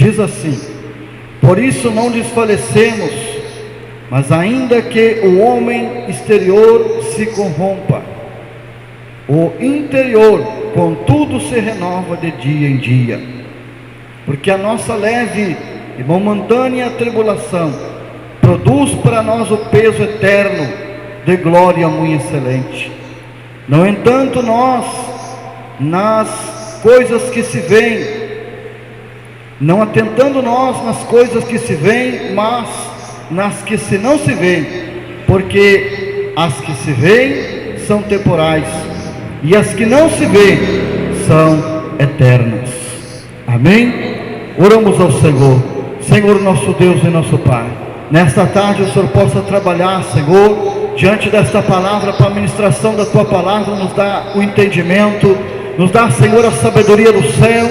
Diz assim: por isso não desfalecemos, mas ainda que o homem exterior se corrompa, o interior contudo se renova de dia em dia, porque a nossa leve e momentânea tribulação produz para nós o peso eterno de glória muito excelente. No entanto, nós, nas coisas que se veem, não atentando nós nas coisas que se veem, mas nas que se não se veem, porque as que se veem são temporais, e as que não se veem são eternas. Amém? Oramos ao Senhor. Senhor nosso Deus e nosso Pai, nesta tarde o Senhor possa trabalhar, Senhor, diante desta palavra, para a ministração da Tua palavra, nos dá o entendimento, nos dá, Senhor, a sabedoria do céu,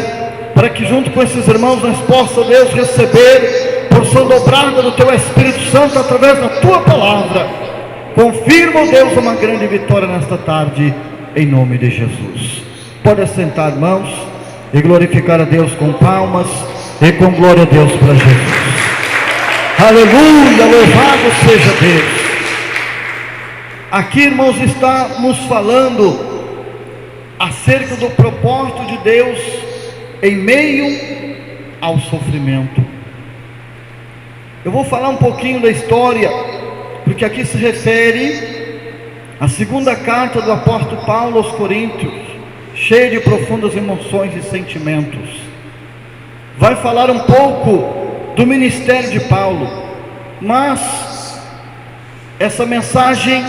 para que junto com esses irmãos nós possamos, Deus, receber porção dobrada do Teu Espírito Santo através da Tua palavra. Confirma, Deus, uma grande vitória nesta tarde, em nome de Jesus. Pode assentar, irmãos, e glorificar a Deus com palmas e com glória a Deus para Jesus. Aleluia, louvado seja Deus. Aqui, irmãos, está nos falando acerca do propósito de Deus em meio ao sofrimento. Eu vou falar um pouquinho da história, porque aqui se refere à segunda carta do apóstolo Paulo aos Coríntios, cheia de profundas emoções e sentimentos. Vai falar um pouco do ministério de Paulo, mas essa mensagem,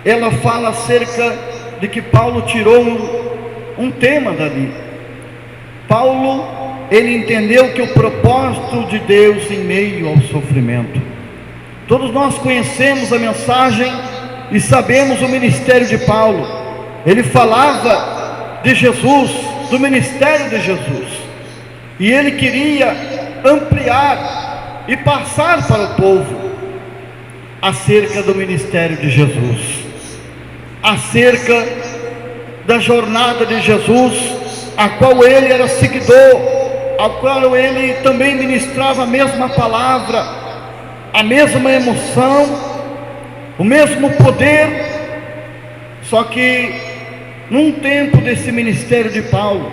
ela fala acerca de que Paulo tirou um tema dali. Paulo, ele entendeu que o propósito de Deus em meio ao sofrimento. Todos nós conhecemos a mensagem e sabemos o ministério de Paulo. Ele falava de Jesus, do ministério de Jesus, e ele queria ampliar e passar para o povo acerca do ministério de Jesus, acerca da jornada de Jesus, a qual ele era seguidor, ao qual ele também ministrava a mesma palavra, a mesma emoção, o mesmo poder. Só que num tempo desse ministério de Paulo,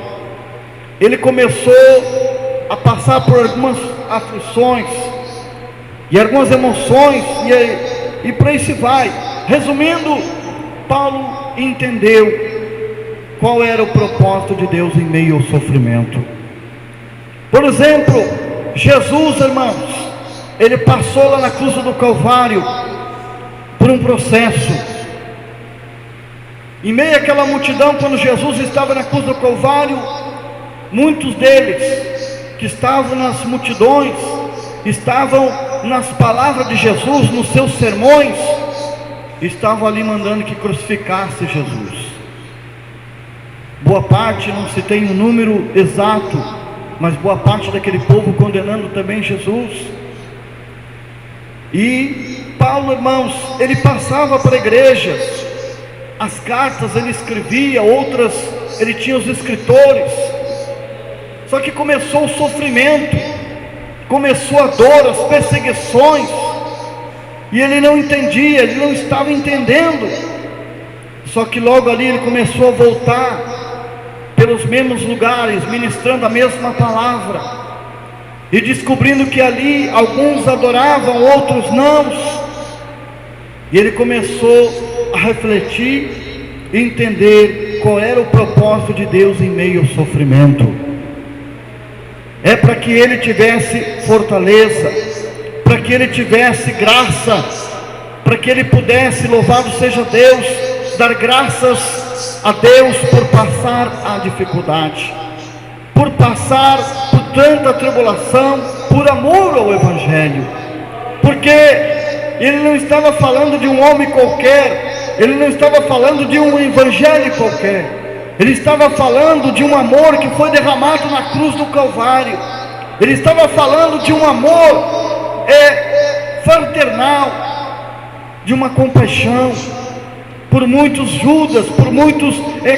ele começou a passar por algumas aflições e algumas emoções, e por aí se vai. Resumindo, Paulo entendeu qual era o propósito de Deus em meio ao sofrimento. Por exemplo, Jesus, irmãos, ele passou lá na cruz do Calvário por um processo. Em meio àquela multidão, quando Jesus estava na cruz do Calvário, muitos deles que estavam nas multidões, estavam nas palavras de Jesus, nos seus sermões, estavam ali mandando que crucificasse Jesus. Boa parte, não se tem um número exato, mas boa parte daquele povo condenando também Jesus. E Paulo, irmãos, ele passava para igrejas, as cartas ele escrevia, outras ele tinha os escritores. Só que começou o sofrimento, começou a dor, as perseguições, e ele não entendia, ele não estava entendendo. Só que logo ali ele começou a voltar pelos mesmos lugares, ministrando a mesma palavra, e descobrindo que ali alguns adoravam, outros não. E ele começou a refletir e entender qual era o propósito de Deus em meio ao sofrimento. É para que ele tivesse fortaleza, para que ele tivesse graça, para que ele pudesse, louvado seja Deus, dar graças a Deus por passar a dificuldade, por passar por tanta tribulação, por amor ao Evangelho, porque ele não estava falando de um homem qualquer, ele não estava falando de um evangelho qualquer, ele estava falando de um amor que foi derramado na cruz do Calvário, ele estava falando de um amor fraternal, de uma compaixão por muitos Judas, por muitos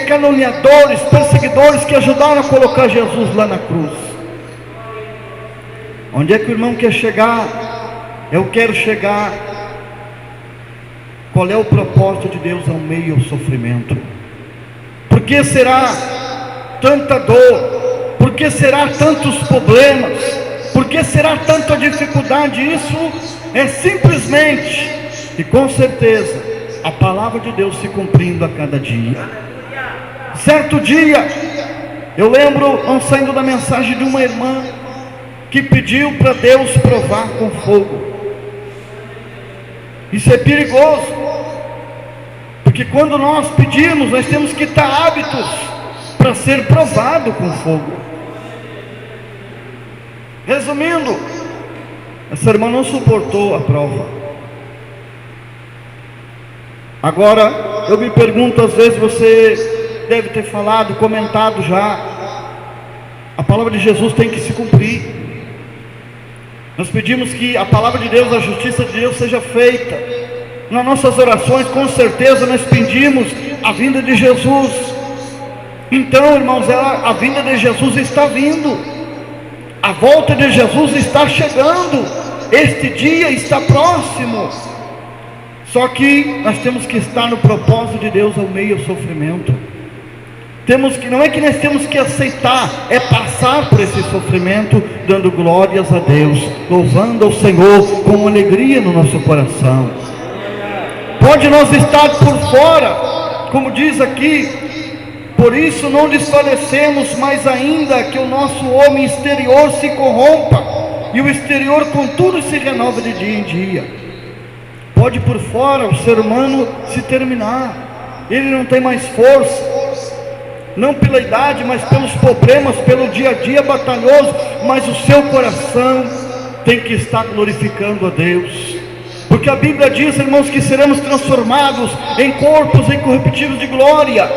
caluniadores, perseguidores que ajudaram a colocar Jesus lá na cruz. Onde é que o irmão quer chegar? Eu quero chegar. Qual é o propósito de Deus ao meio ao sofrimento? Por que será tanta dor? Por que será tantos problemas? Por que será tanta dificuldade? Isso é simplesmente e com certeza a palavra de Deus se cumprindo a cada dia. Certo dia, eu lembro, saindo da mensagem de uma irmã que pediu para Deus provar com fogo. Isso é perigoso, porque quando nós pedimos, nós temos que estar aptos para ser provado com fogo. Resumindo, essa irmã não suportou a prova. Agora, eu me pergunto, às vezes você deve ter falado, comentado já, a palavra de Jesus tem que se cumprir. Nós pedimos que a palavra de Deus, a justiça de Deus seja feita. Nas nossas orações, com certeza, nós pedimos a vinda de Jesus. Então, irmãos, a vinda de Jesus está vindo. A volta de Jesus está chegando. Este dia está próximo. Só que nós temos que estar no propósito de Deus ao meio do sofrimento. Não é que nós temos que aceitar, é passar por esse sofrimento, dando glórias a Deus, louvando ao Senhor com alegria no nosso coração. Pode nós estar por fora, como diz aqui, por isso não desfalecemos, mais ainda que o nosso homem exterior se corrompa, e o exterior contudo se renova de dia em dia. Pode por fora o ser humano se terminar, ele não tem mais força, não pela idade, mas pelos problemas, pelo dia a dia batalhoso, mas o seu coração tem que estar glorificando a Deus, porque a Bíblia diz, irmãos, que seremos transformados em corpos incorruptíveis de glória.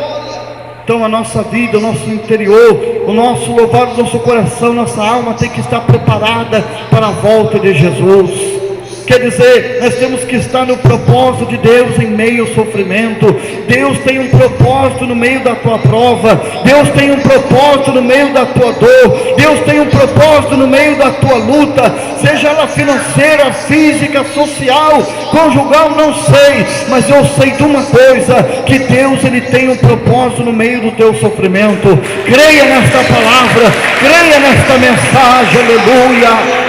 Então a nossa vida, o nosso interior, o nosso louvar, o nosso coração, nossa alma tem que estar preparada para a volta de Jesus. Quer dizer, nós temos que estar no propósito de Deus em meio ao sofrimento. Deus tem um propósito no meio da tua prova. Deus tem um propósito no meio da tua dor. Deus tem um propósito no meio da tua luta, seja ela financeira, física, social, conjugal, não sei, mas eu sei de uma coisa, que Deus, Ele tem um propósito no meio do teu sofrimento. Creia nesta palavra, creia nesta mensagem, aleluia.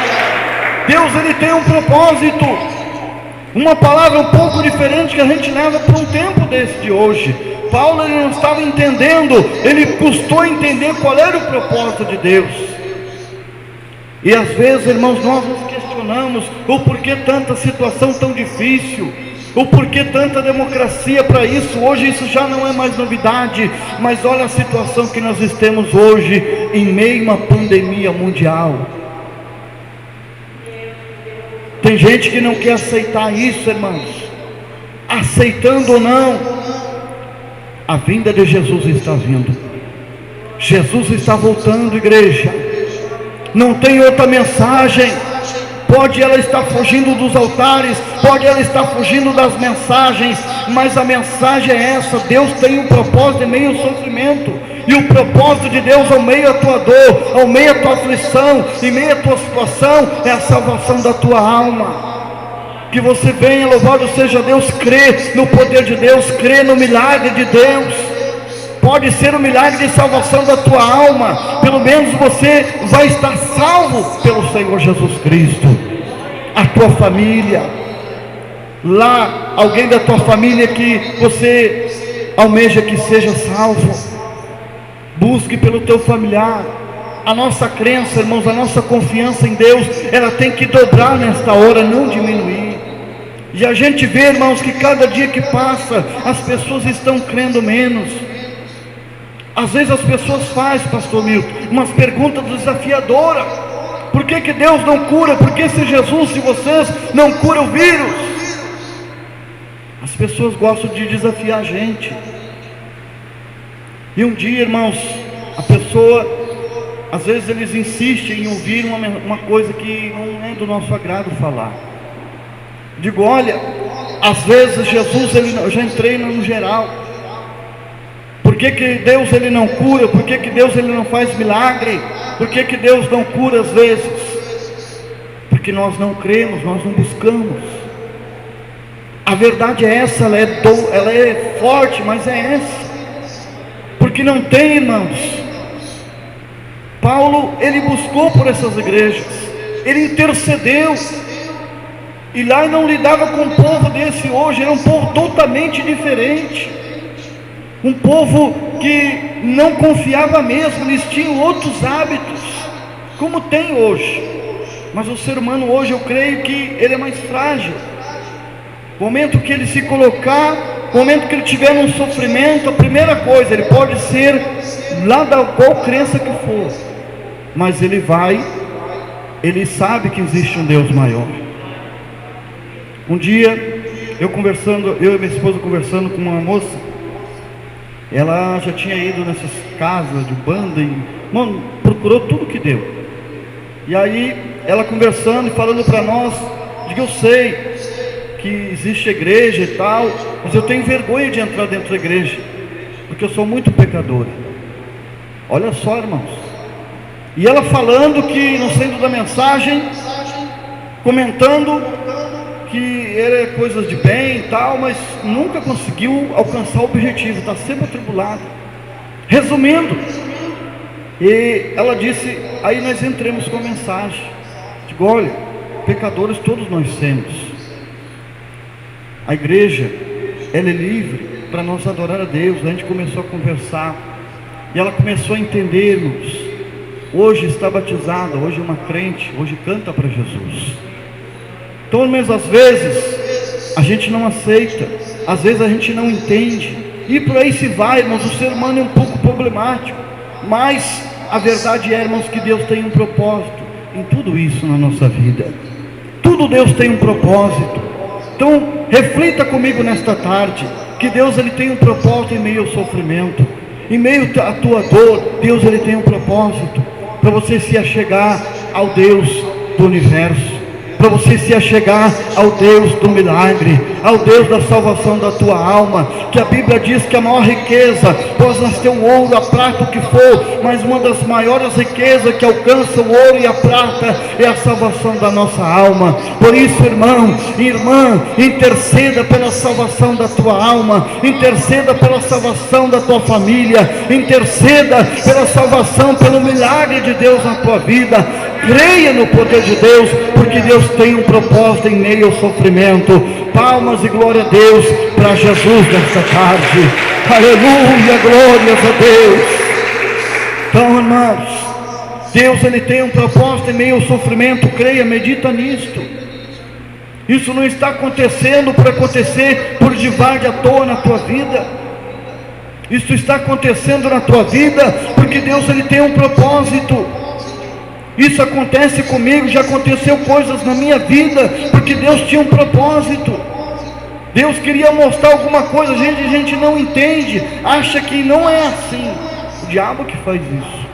Deus, Ele tem um propósito. Uma palavra um pouco diferente que a gente leva para um tempo desse de hoje. Paulo, ele não estava entendendo, ele custou entender qual era o propósito de Deus. E às vezes, irmãos, nós nos questionamos o porquê tanta situação tão difícil, o porquê tanta democracia para isso. Hoje isso já não é mais novidade, mas olha a situação que nós estamos hoje, em meio a uma pandemia mundial. Tem gente que não quer aceitar isso, irmãos. Aceitando ou não, a vinda de Jesus está vindo. Jesus está voltando, igreja. Não tem outra mensagem. Pode ela estar fugindo dos altares, pode ela estar fugindo das mensagens, mas a mensagem é essa: Deus tem um propósito em meio ao sofrimento. E o propósito de Deus ao meio da tua dor, ao meio da tua aflição, em meio à tua situação, é a salvação da tua alma. Que você venha, louvado seja Deus, crer no poder de Deus, crer no milagre de Deus. Pode ser o milagre de salvação da tua alma, pelo menos você vai estar salvo pelo Senhor Jesus Cristo. A tua família, lá, alguém da tua família que você almeja que seja salvo, busque pelo teu familiar. A nossa crença, irmãos, a nossa confiança em Deus, ela tem que dobrar nesta hora, não diminuir. E a gente vê, irmãos, que cada dia que passa, as pessoas estão crendo menos. Às vezes as pessoas fazem, pastor Milton, umas perguntas desafiadoras. Por que Deus não cura? Por que se Jesus, se vocês não curam o vírus? As pessoas gostam de desafiar a gente. E um dia, irmãos, a pessoa, às vezes eles insistem em ouvir uma coisa que não é do nosso agrado falar. Digo, olha, às vezes Jesus, eu já entrei no geral. Por que Deus ele não cura? Por que Deus ele não faz milagre? Por que Deus não cura às vezes? porque nós não cremos, nós não buscamos. A verdade é essa, ela é forte, mas é essa, porque não tem, irmãos. Paulo, ele buscou por essas igrejas, ele intercedeu, e lá não lidava com um povo desse hoje, era um povo totalmente diferente, um povo que não confiava mesmo, eles tinham outros hábitos, como tem hoje. Mas o ser humano hoje, eu creio que ele é mais frágil. O momento que ele se colocar, o momento que ele tiver um sofrimento, a primeira coisa, ele pode ser lá da qual crença que for, mas ele sabe que existe um Deus maior. Um dia, eu e minha esposa conversando com uma moça, ela já tinha ido nessas casas de banda e procurou tudo que deu. E aí, ela conversando e falando para nós, de que eu sei que existe igreja e tal, mas eu tenho vergonha de entrar dentro da igreja, porque eu sou muito pecadora. Olha só, irmãos. E ela falando que no centro da mensagem, comentando que era coisas de bem e tal, mas nunca conseguiu alcançar o objetivo, está sempre atribulado. Resumindo, e ela disse, aí nós entramos com a mensagem, digo, olha, pecadores todos nós somos, a igreja, ela é livre para nós adorar a Deus. A gente começou a conversar, e ela começou a entender, irmãos, hoje está batizada, hoje é uma crente, hoje canta para Jesus. Então, mas às vezes a gente não aceita, às vezes a gente não entende, e por aí se vai, irmãos. O ser humano é um pouco problemático, mas a verdade é, irmãos, que Deus tem um propósito em tudo isso na nossa vida. Tudo Deus tem um propósito. Então reflita comigo nesta tarde, que Deus, ele tem um propósito em meio ao sofrimento, em meio à tua dor. Deus, ele tem um propósito para você se achegar ao Deus do universo, para você se achegar ao Deus do milagre, ao Deus da salvação da tua alma, que a Bíblia diz que a maior riqueza, pois nós temos o ouro, a prata, o que for, mas uma das maiores riquezas que alcança o ouro e a prata é a salvação da nossa alma. Por isso, irmão e irmã, interceda pela salvação da tua alma, interceda pela salvação da tua família, interceda pela salvação, pelo milagre de Deus na tua vida. Creia no poder de Deus, porque Deus tem um propósito em meio ao sofrimento. Palmas e glória a Deus para Jesus nesta tarde. Aleluia, glórias a Deus. Então, irmãos, Deus, ele tem um propósito em meio ao sofrimento. Creia, medita nisto. Isso não está acontecendo por acontecer, por divide à toa na tua vida. Isso está acontecendo na tua vida porque Deus, ele tem um propósito. Isso acontece comigo, já aconteceu coisas na minha vida, porque Deus tinha um propósito. Deus queria mostrar alguma coisa, a gente não entende, acha que não é assim. O diabo que faz isso.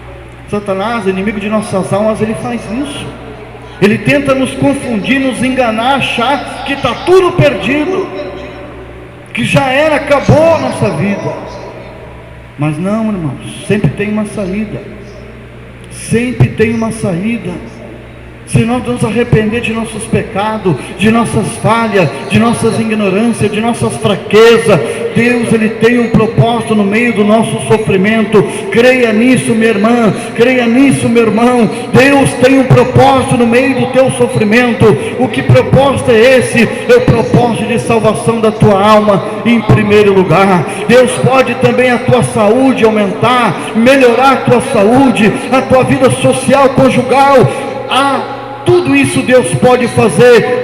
Satanás, inimigo de nossas almas, ele faz isso. Ele tenta nos confundir, nos enganar, achar que está tudo perdido, que já era, acabou a nossa vida. Mas não, irmãos, sempre tem uma saída. Sempre tem uma saída. Se nós nos arrepender de nossos pecados, de nossas falhas, de nossas ignorâncias, de nossas fraquezas, Deus, ele tem um propósito no meio do nosso sofrimento. Creia nisso, minha irmã, creia nisso, meu irmão. Deus tem um propósito no meio do teu sofrimento. O que propósito é esse? É o propósito de salvação da tua alma em primeiro lugar. Deus pode também a tua saúde aumentar, melhorar a tua saúde, a tua vida social, conjugal. Tudo isso Deus pode fazer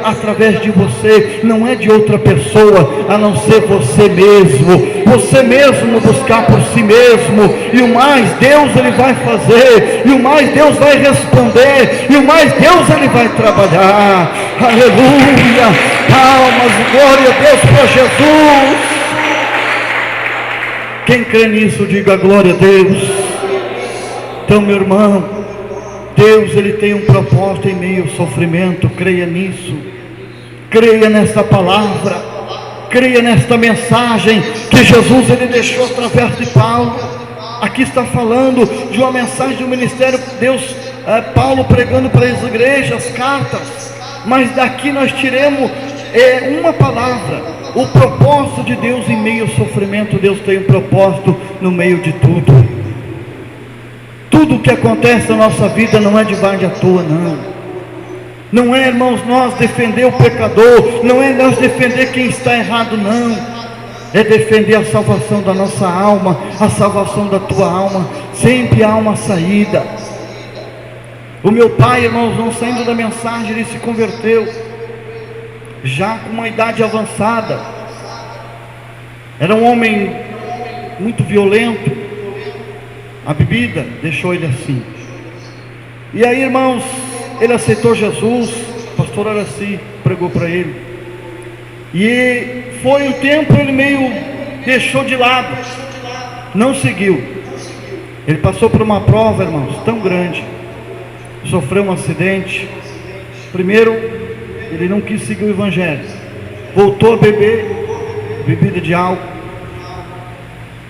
através de você. Não é de outra pessoa, a não ser você mesmo. Você mesmo buscar por si mesmo. E o mais Deus, ele vai fazer. E o mais Deus vai responder. E o mais Deus, ele vai trabalhar. Aleluia. Palmas e glória a Deus para Jesus. Quem crê nisso, diga glória a Deus. Então, meu irmão, Deus, ele tem um propósito em meio ao sofrimento. Creia nisso, creia nesta palavra, creia nesta mensagem que Jesus, ele deixou através de Paulo. Aqui está falando de uma mensagem do ministério. Deus Paulo pregando para as igrejas, cartas, mas daqui nós tiremos uma palavra: o propósito de Deus em meio ao sofrimento. Deus tem um propósito no meio de tudo. Tudo que acontece na nossa vida não é de à toa, não. Não é, irmãos, nós defender o pecador, não é nós defender quem está errado, não. É defender a salvação da nossa alma, a salvação da tua alma. Sempre há uma saída. O meu pai, irmãos, não saindo da mensagem, ele se converteu, já com uma idade avançada. Era um homem muito violento. A bebida deixou ele assim. E aí, irmãos, ele aceitou Jesus. O pastor Araci pregou para ele. E foi um tempo, ele meio deixou de lado, não seguiu. Ele passou por uma prova, irmãos, tão grande. Sofreu um acidente. Primeiro, ele não quis seguir o evangelho, voltou a beber bebida de álcool.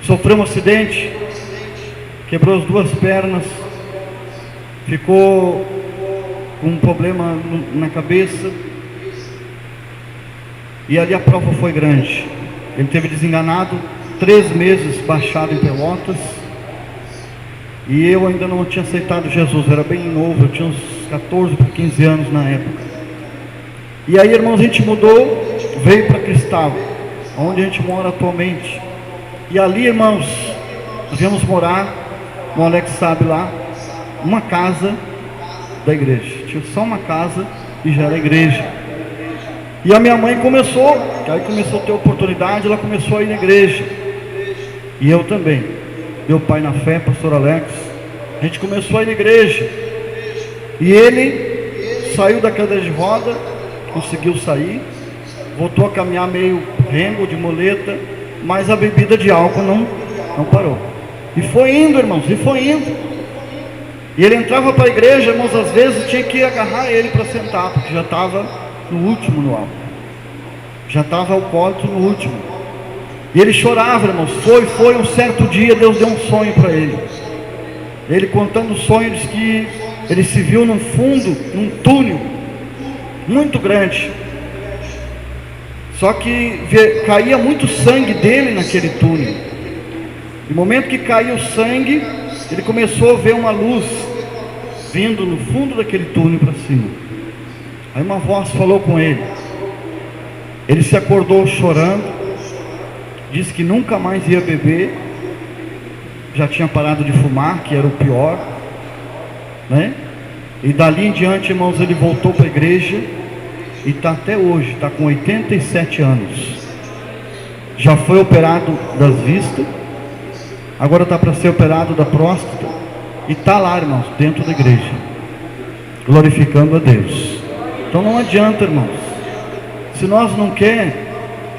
Sofreu um acidente, quebrou as 2 pernas, ficou com um problema na cabeça. E ali a prova foi grande. Ele teve desenganado 3 meses, baixado em Pelotas. E eu ainda não tinha aceitado Jesus, era bem novo, eu tinha uns 14 para 15 anos na época. E aí, irmãos, a gente mudou, veio para Cristal, onde a gente mora atualmente. E ali, irmãos, nós viemos morar, o Alex sabe lá, uma casa da igreja. Tinha só uma casa e já era igreja. E a minha mãe começou a ter oportunidade, ela começou a ir na igreja. E eu também. Meu pai na fé, pastor Alex. A gente começou a ir na igreja. E ele saiu da cadeira de roda, conseguiu sair, voltou a caminhar meio rengo, de muleta, mas a bebida de álcool não parou. E foi indo, irmãos, e foi indo. E ele entrava para a igreja, irmãos, às vezes tinha que agarrar ele para sentar, porque já estava no último no álcool. Já estava alcoólico no último. E ele chorava, irmãos. Foi um certo dia, Deus deu um sonho para ele. Ele contando o sonho, diz que ele se viu no fundo, num túnel muito grande. Só que caía muito sangue dele naquele túnel. No momento que caiu o sangue, ele começou a ver uma luz vindo no fundo daquele túnel para cima. Aí uma voz falou com ele. Ele se acordou chorando. Disse que nunca mais ia beber. Já tinha parado de fumar, que era o pior, né? E dali em diante, irmãos, ele voltou para a igreja. E está até hoje, está com 87 anos. Já foi operado das vistas. Agora está para ser operado da próstata. E está lá, irmãos, dentro da igreja, glorificando a Deus. Então não adianta, irmãos. Se nós não queremos,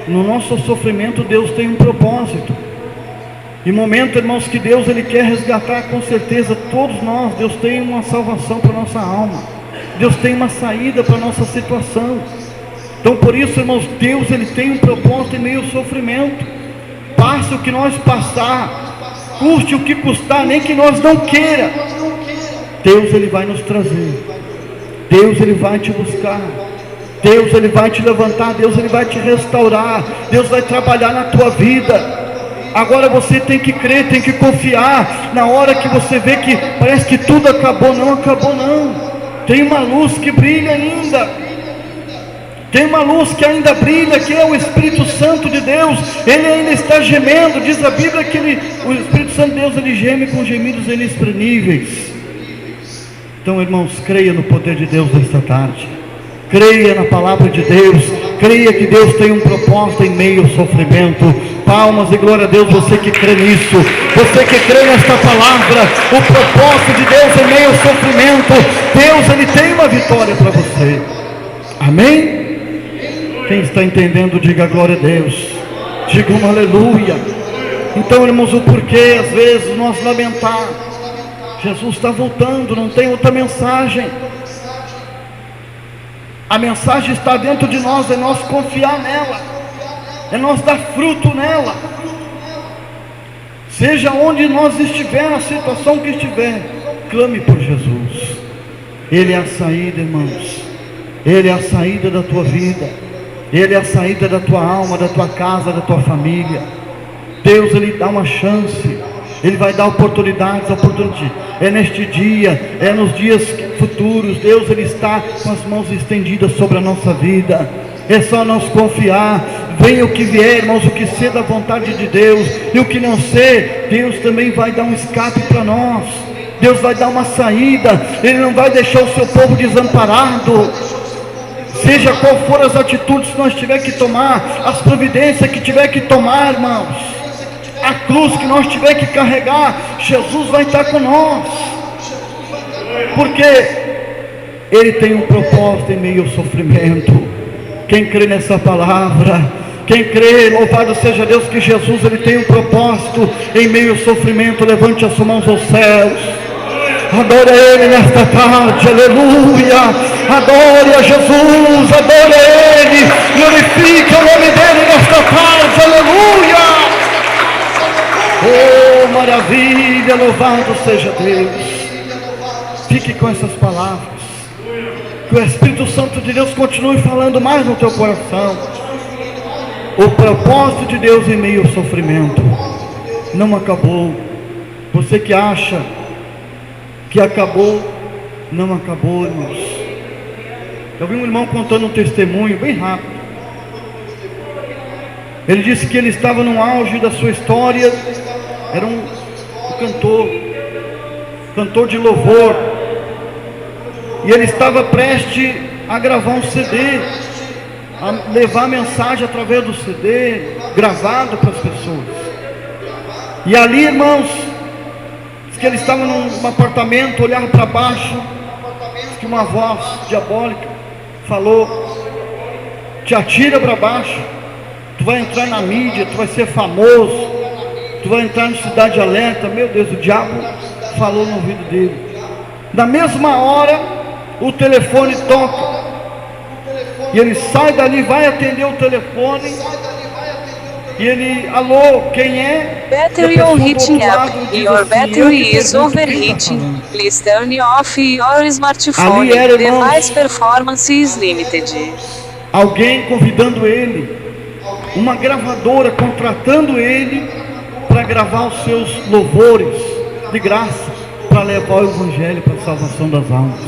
no nosso sofrimento Deus tem um propósito. E momento, irmãos, que Deus ele quer resgatar com certeza todos nós. Deus tem uma salvação para nossa alma. Deus tem uma saída para nossa situação. Então por isso, irmãos, Deus ele tem um propósito em meio ao sofrimento. Passe o que nós passar, custe o que custar, nem que nós não queira, Deus ele vai nos trazer. Deus ele vai te buscar. Deus ele vai te levantar. Deus ele vai te restaurar. Deus vai trabalhar na tua vida. Agora você tem que crer, tem que confiar. Na hora que você vê que parece que tudo acabou, não acabou não. Tem uma luz que brilha ainda. Tem uma luz que ainda brilha, que é o Espírito Santo de Deus. Ele ainda está gemendo. Diz a Bíblia que o Espírito Santo de Deus ele geme com gemidos inexprimíveis. Então, irmãos, creia no poder de Deus nesta tarde. Creia na palavra de Deus. Creia que Deus tem um propósito em meio ao sofrimento. Palmas e glória a Deus, você que crê nisso. Você que crê nesta palavra. O propósito de Deus em meio ao sofrimento. Deus, ele tem uma vitória para você. Amém? Quem está entendendo, diga glória a Deus. Diga um aleluia. Então, irmãos, o porquê às vezes nós lamentar. Jesus está voltando, não tem outra mensagem. A mensagem está dentro de nós, é nós confiar nela, é nós dar fruto nela. Seja onde nós estiver, na situação que estiver, clame por Jesus. Ele é a saída, irmãos. Ele é a saída da tua vida. Ele é a saída da tua alma, da tua casa, da tua família. Deus, Ele dá uma chance. Ele vai dar oportunidades. É neste dia, é nos dias futuros. Deus, Ele está com as mãos estendidas sobre a nossa vida. É só nós confiar. Venha o que vier, irmãos, o que ser da vontade de Deus. E o que não ser, Deus também vai dar um escape para nós. Deus vai dar uma saída. Ele não vai deixar o seu povo desamparado. Seja qual for as atitudes que nós tiver que tomar, as providências que tiver que tomar, irmãos, a cruz que nós tiver que carregar, Jesus vai estar com nós, porque Ele tem um propósito em meio ao sofrimento. Quem crê nessa palavra, quem crê, louvado seja Deus, que Jesus, Ele tem um propósito em meio ao sofrimento, levante as suas mãos aos céus, adore Ele nesta tarde, aleluia. Adore a Jesus, adore a Ele, glorifique o nome dEle nesta tarde, aleluia. Oh, maravilha, louvado seja Deus. Fique com essas palavras, que o Espírito Santo de Deus continue falando mais no teu coração. O propósito de Deus em meio ao sofrimento não acabou. Você que acha que acabou, não acabou, irmãos. Eu vi um irmão contando um testemunho bem rápido. Ele disse que ele estava no auge da sua história. Era um cantor de louvor. E ele estava prestes a gravar um CD, a levar a mensagem através do CD, gravado para as pessoas. E ali, irmãos, diz que ele estava num apartamento, olhava para baixo, diz que uma voz diabólica falou: te atira para baixo, tu vai entrar na mídia, tu vai ser famoso, tu vai entrar no Cidade Alerta. Meu Deus, o diabo falou no ouvido dele. Na mesma hora, o telefone toca, e ele sai dali, vai atender o telefone, e ele: alô, quem é? Battery overheating up. Your battery is overheating. Please turn off your smartphone. Device performance is limited. Alguém convidando ele, uma gravadora contratando ele para gravar os seus louvores de graça, para levar o evangelho para a salvação das almas.